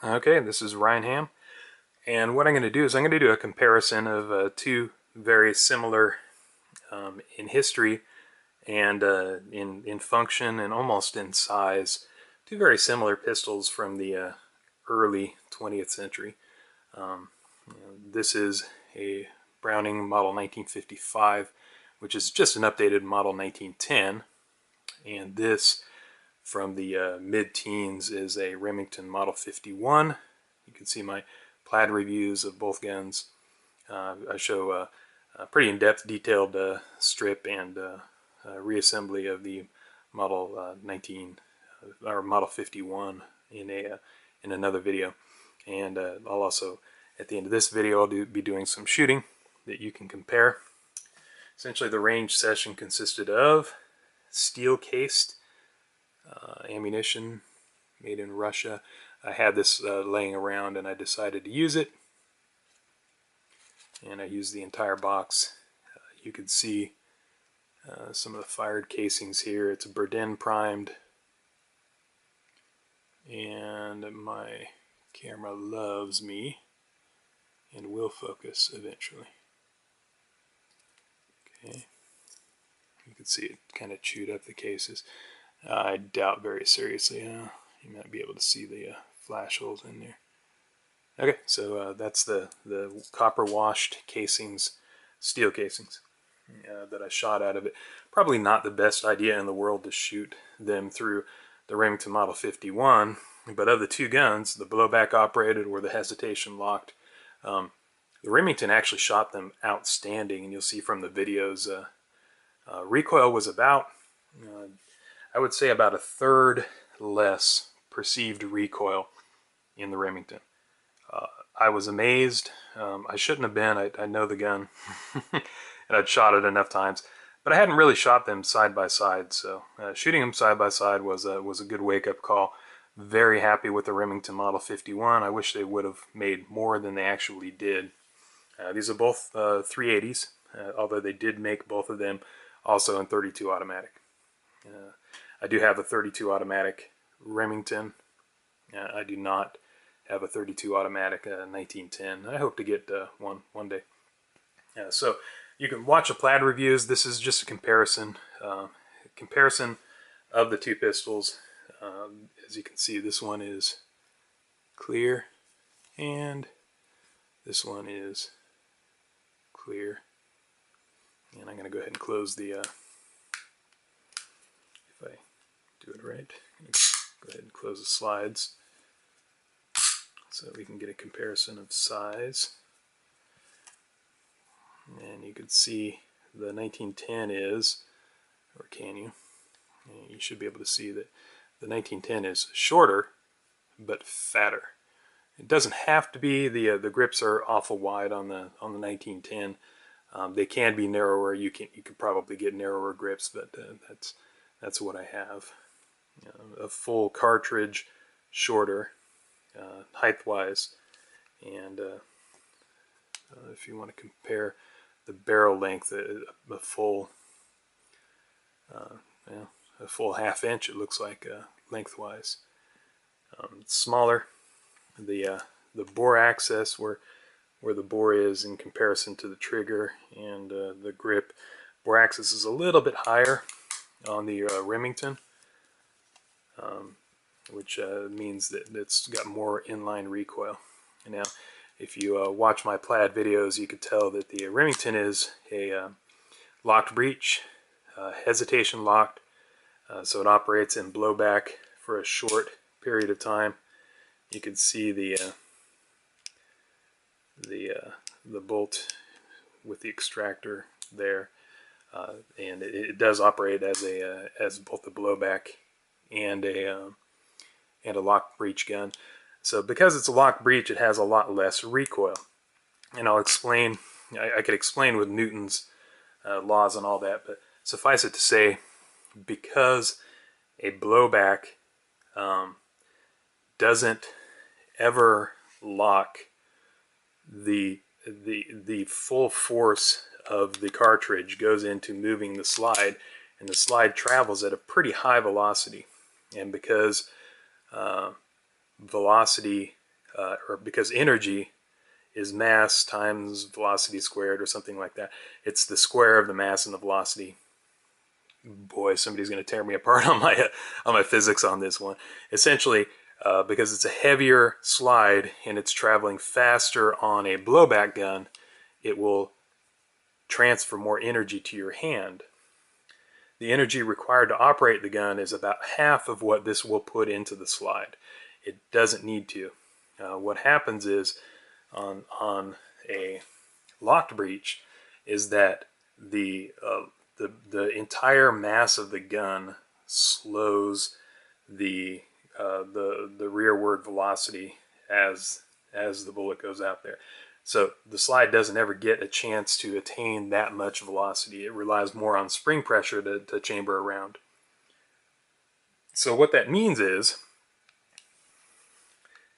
Okay, this is Ryan Ham, and what I'm going to do is I'm going to do a comparison of two very similar in history and in function and almost in size, two very similar pistols from the early 20th century. This is a Browning Model 1955, which is just an updated Model 1910, and this from the mid-teens is a Remington Model 51. You can see my plaid reviews of both guns. I show a pretty in-depth detailed strip and reassembly of the Model 19 or Model 51 in another video. And I'll also, at the end of this video, I'll be doing some shooting that you can compare. Essentially, the range session consisted of steel-cased ammunition made in Russia. I had this laying around and I decided to use it, and I used the entire box. You can see some of the fired casings here. It's Berden primed, and my camera loves me and will focus eventually. Okay, you can see it kind of chewed up the cases. I doubt very seriously. You might be able to see the flash holes in there. Okay, so that's the copper washed casings, steel casings that I shot out of it. Probably not the best idea in the world to shoot them through the Remington Model 51, but of the two guns, the blowback operated or the hesitation locked, the Remington actually shot them outstanding, and you'll see from the videos, recoil was about, I would say about a third less perceived recoil in the Remington. I was amazed. I shouldn't have been. I know the gun, and I'd shot it enough times, but I hadn't really shot them side by side. So shooting them side by side was a good wake-up call. Very happy with the Remington Model 51. I wish they would have made more than they actually did. These are both 380s, although they did make both of them also in 32 automatic. I do have a 32 automatic Remington. I do not have a 32 automatic 1910. I hope to get one day. So you can watch the plaid reviews. This is just a comparison of the two pistols. As you can see, this one is clear and this one is clear. And I'm going to go ahead and close the, if I do it right, I'm going to go ahead and close the slides so that we can get a comparison of size. And you can see the 1910 is, or can you? You should be able to see that the 1910 is shorter but fatter. It doesn't have to be. The grips are awful wide on the 1910. They can be narrower. You could probably get narrower grips, but that's what I have. A full cartridge, shorter, height-wise, and if you want to compare the barrel length, a full half inch, it looks like lengthwise. It's smaller. The bore access, where the bore is in comparison to the trigger and the grip, bore access is a little bit higher on the Remington, which means that it's got more inline recoil. Now, if you watch my plaid videos, you could tell that the Remington is a locked breech, hesitation locked, so it operates in blowback for a short period of time. You can see the bolt with the extractor there, and it does operate as both a blowback and a lock breech gun. So because it's a lock breech, it has a lot less recoil, and I'll explain. I could explain with Newton's laws and all that, but suffice it to say, because a blowback doesn't ever lock, the full force of the cartridge goes into moving the slide, and the slide travels at a pretty high velocity. And because velocity or because energy is mass times velocity squared or something like that. It's the square of the mass and the velocity. Boy, somebody's going to tear me apart on my physics on this one. Essentially, because it's a heavier slide and it's traveling faster on a blowback gun, it will transfer more energy to your hand. The energy required to operate the gun is about half of what this will put into the slide. It doesn't need to. What happens is on a locked breech is that the entire mass of the gun slows the rearward velocity as the bullet goes out there. So the slide doesn't ever get a chance to attain that much velocity. It relies more on spring pressure to chamber around. So what that means is,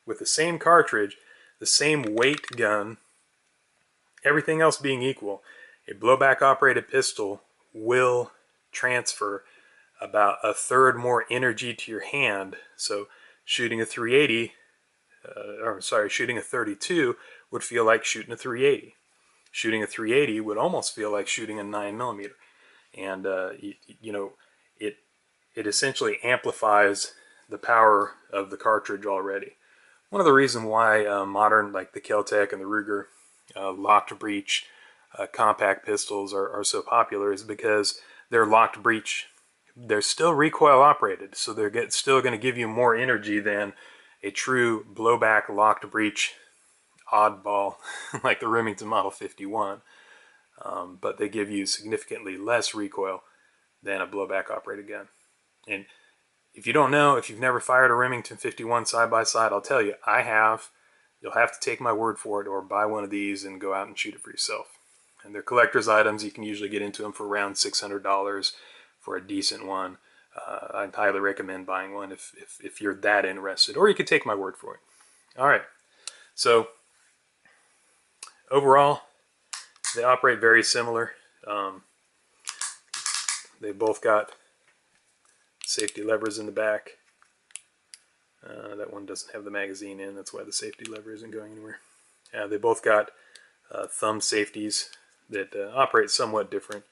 with the same cartridge, the same weight gun, everything else being equal, a blowback operated pistol will transfer about a third more energy to your hand. So shooting a 380, shooting a 32 would feel like shooting a 380. Shooting a 380 would almost feel like shooting a 9mm. And it essentially amplifies the power of the cartridge already. One of the reasons why modern, like the Kel-Tec and the Ruger locked breech compact pistols are so popular is because they're locked breech. They're still recoil operated, so they're still going to give you more energy than a true blowback locked breech oddball like the Remington Model 51. But they give you significantly less recoil than a blowback operated gun. And if you don't know, if you've never fired a Remington 51 side-by-side, I'll tell you, I have. You'll have to take my word for it or buy one of these and go out and shoot it for yourself. And they're collector's items. You can usually get into them for around $600 for a decent one. I'd highly recommend buying one if you're that interested, or you could take my word for it. All right, so overall, they operate very similar. They both got safety levers in the back. That one doesn't have the magazine in, that's why the safety lever isn't going anywhere. They both got thumb safeties that operate somewhat different.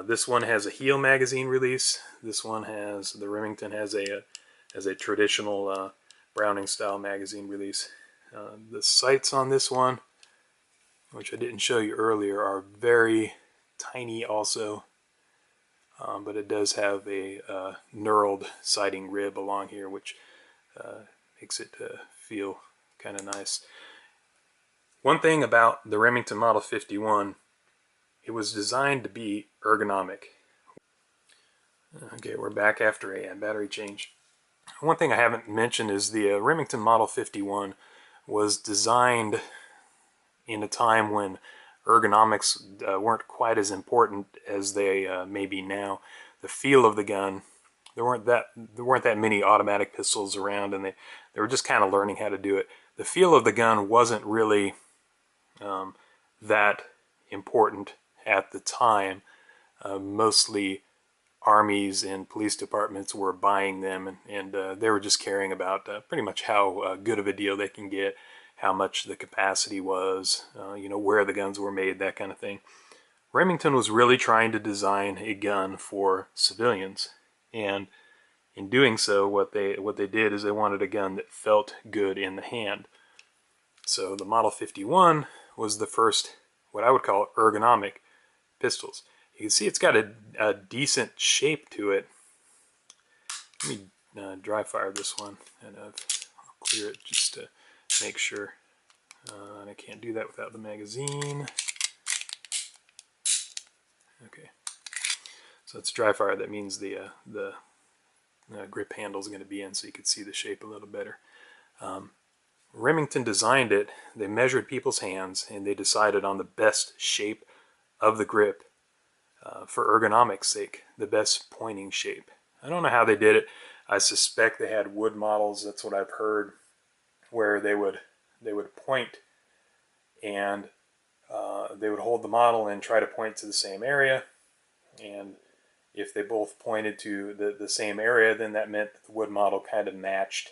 This one has a heel magazine release. This one has, the Remington has a traditional Browning style magazine release. The sights on this one, which I didn't show you earlier, are very tiny also. But it does have a knurled sighting rib along here, which makes it feel kind of nice. One thing about the Remington Model 51, it was designed to be ergonomic. Okay, we're back after a battery change. One thing I haven't mentioned is the Remington Model 51 was designed in a time when ergonomics weren't quite as important as they may be now. The feel of the gun, there weren't that many automatic pistols around, and they were just kind of learning how to do it. The feel of the gun wasn't really that important at the time. Mostly armies and police departments were buying them, and they were just caring about pretty much how good of a deal they can get, how much the capacity was, where the guns were made, that kind of thing. Remington was really trying to design a gun for civilians, and in doing so, what they did is they wanted a gun that felt good in the hand. So the Model 51 was the first, what I would call ergonomic pistols. You can see it's got a decent shape to it. Let me dry fire this one, and I'll clear it just to make sure. And I can't do that without the magazine. Okay, so it's dry fire. That means the grip handle is going to be in, so you can see the shape a little better. Remington designed it. They measured people's hands, and they decided on the best shape of the grip for ergonomics sake, the best pointing shape. I don't know how they did it. I suspect they had wood models. That's what I've heard, where they would point, and they would hold the model and try to point to the same area, and if they both pointed to the same area, then that meant that the wood model kind of matched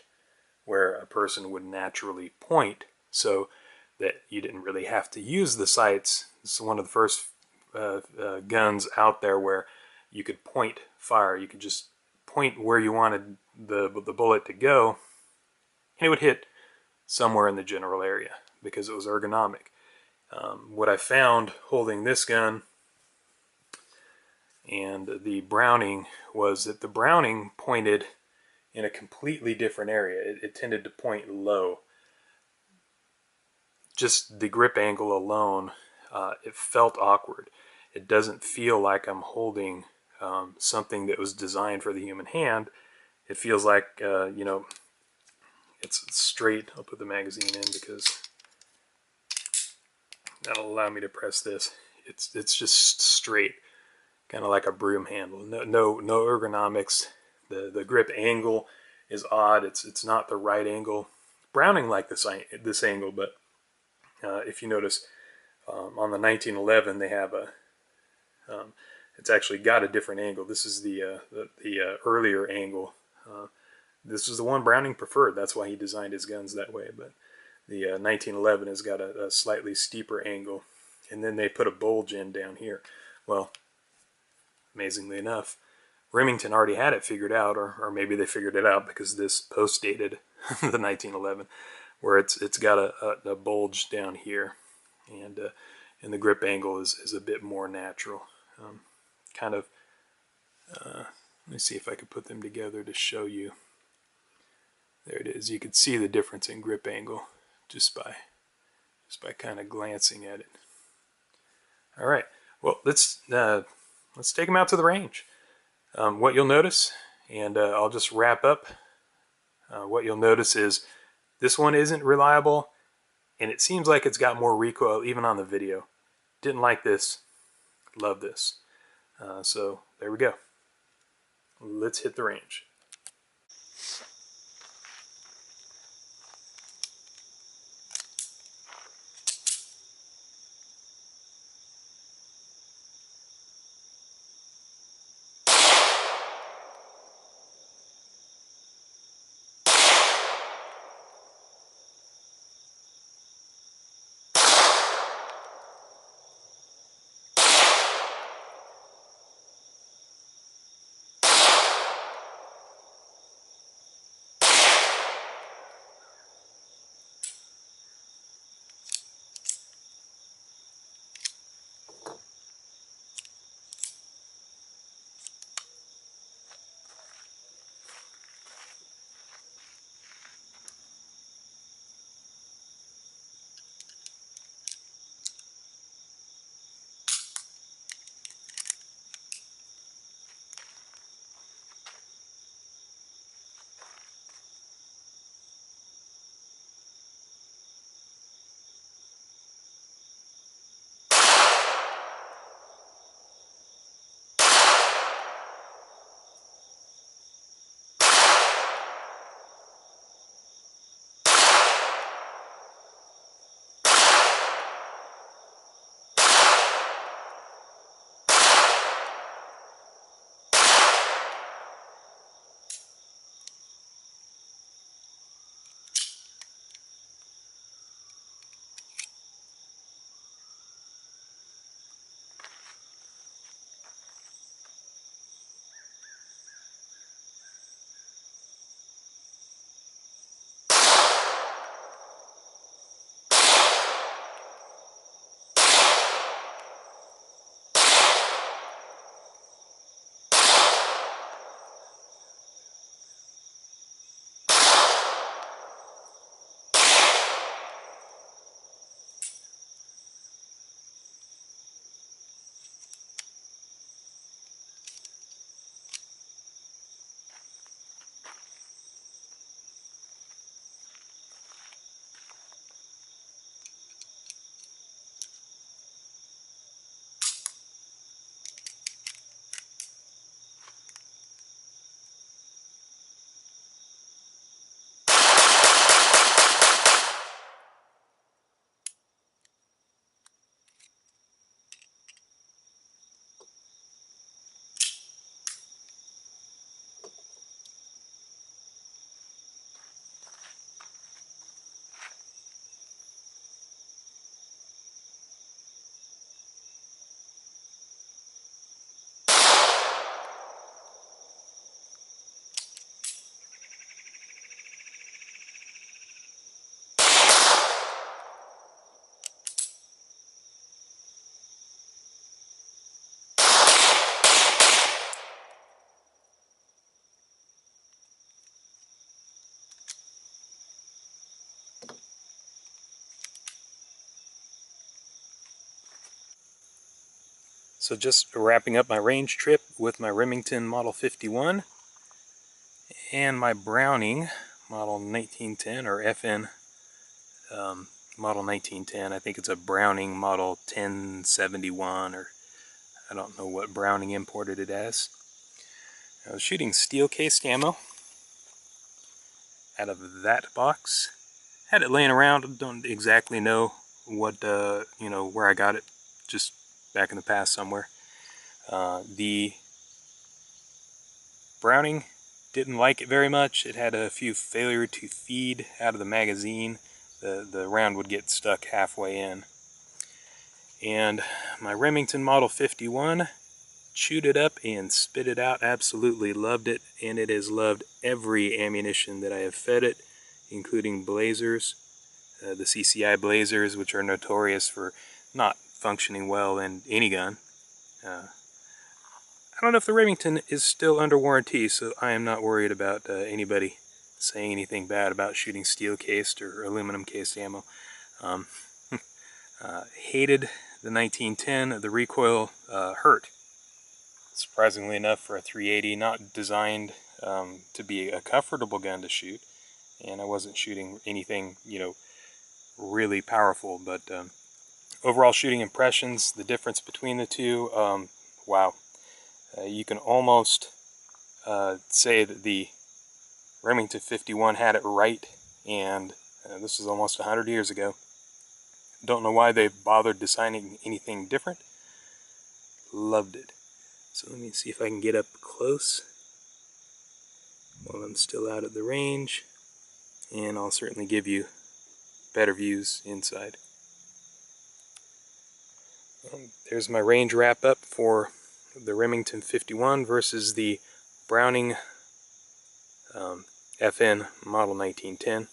where a person would naturally point, so that you didn't really have to use the sights. This is one of the first guns out there where you could point fire. You could just point where you wanted the bullet to go, and it would hit somewhere in the general area because it was ergonomic. What I found holding this gun and the Browning was that the Browning pointed in a completely different area. It tended to point low. Just the grip angle alone, it felt awkward. It doesn't feel like I'm holding something that was designed for the human hand. It feels like, you know, it's straight. I'll put the magazine in because that'll allow me to press this. It's just straight, kind of like a broom handle. No ergonomics. The grip angle is odd. It's not the right angle. Browning like this angle, but if you notice on the 1911 they have a it's actually got a different angle. This is the earlier angle. This is the one Browning preferred. That's why he designed his guns that way. But the 1911 has got a slightly steeper angle, and then they put a bulge in down here. Well, amazingly enough, Remington already had it figured out, or maybe they figured it out because this post-dated the 1911, where it's got a bulge down here, and the grip angle is a bit more natural. Kind of, let me see if I could put them together to show you. There it is. You can see the difference in grip angle just by kind of glancing at it. All right. Well, let's take them out to the range. What you'll notice, and I'll just wrap up. What you'll notice is this one isn't reliable, and it seems like it's got more recoil even on the video. Didn't like this. Love this. So there we go. Let's hit the range. So just wrapping up my range trip with my Remington Model 51 and my Browning Model 1910, or FN Model 1910. I think it's a Browning Model 1071, or I don't know what Browning imported it as. I was shooting steel cased ammo out of that box. Had it laying around, don't exactly know what, where I got it, just back in the past somewhere. The Browning didn't like it very much. It had a few failure to feed out of the magazine. The round would get stuck halfway in. And my Remington Model 51 chewed it up and spit it out. Absolutely loved it, and it has loved every ammunition that I have fed it, including Blazers, the CCI Blazers, which are notorious for not functioning well in any gun. I don't know if the Remington is still under warranty, so I am not worried about anybody saying anything bad about shooting steel cased or aluminum cased ammo. Hated the 1910. The recoil hurt. Surprisingly enough, for a 380, not designed to be a comfortable gun to shoot, and I wasn't shooting anything, really powerful. But overall shooting impressions, the difference between the two, wow. You can almost say that the Remington 51 had it right, and this was almost 100 years ago. Don't know why they bothered designing anything different. Loved it. So let me see if I can get up close while I'm still out at the range, and I'll certainly give you better views inside. There's my range wrap up for the Remington 51 versus the Browning FN Model 1910.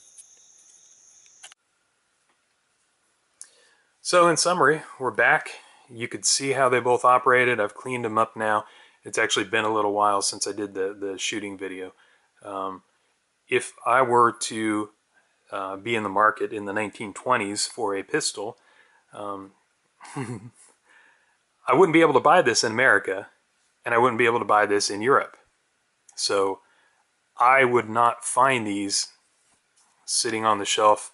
So in summary, we're back. You could see how they both operated. I've cleaned them up now. It's actually been a little while since I did the shooting video. If I were to be in the market in the 1920s for a pistol, I wouldn't be able to buy this in America, and I wouldn't be able to buy this in Europe. So I would not find these sitting on the shelf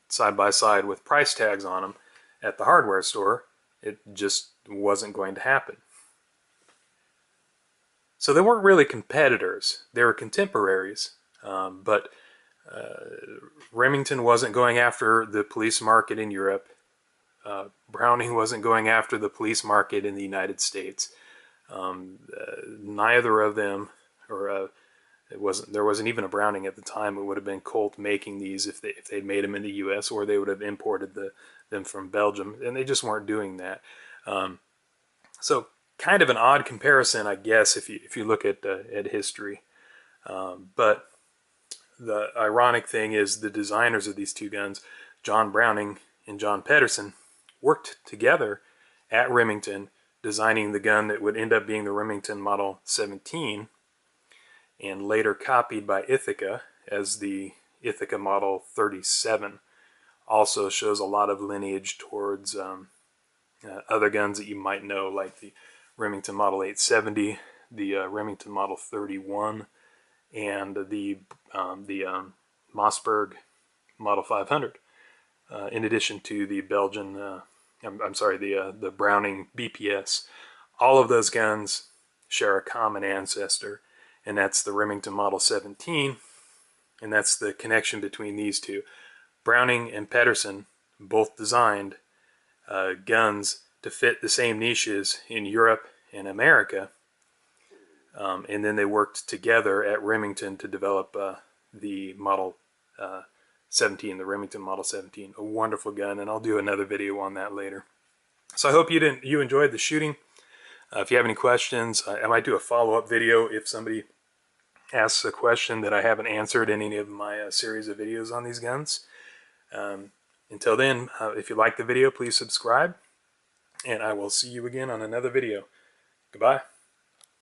side by side with price tags on them at the hardware store. It just wasn't going to happen. So they weren't really competitors. They were contemporaries. But Remington wasn't going after the police market in Europe. Browning wasn't going after the police market in the United States. Neither of them, or there wasn't even a Browning at the time. It would have been Colt making these if they'd made them in the U.S., or they would have imported them from Belgium, and they just weren't doing that. So kind of an odd comparison, I guess, if you look at history. But the ironic thing is the designers of these two guns, John Browning and John Pedersen, worked together at Remington, designing the gun that would end up being the Remington Model 17, and later copied by Ithaca as the Ithaca Model 37. Also shows a lot of lineage towards other guns that you might know, like the Remington Model 870, the Remington Model 31, and the Mossberg Model 500. In addition to the Belgian, the Browning BPS. All of those guns share a common ancestor, and that's the Remington Model 17, and that's the connection between these two. Browning and Pedersen both designed guns to fit the same niches in Europe and America, and then they worked together at Remington to develop the Model 17, the Remington Model 17, a wonderful gun, and I'll do another video on that later. So I hope you enjoyed the shooting. If you have any questions, I might do a follow-up video if somebody asks a question that I haven't answered in any of my series of videos on these guns. Until then, if you like the video, please subscribe, and I will see you again on another video. Goodbye.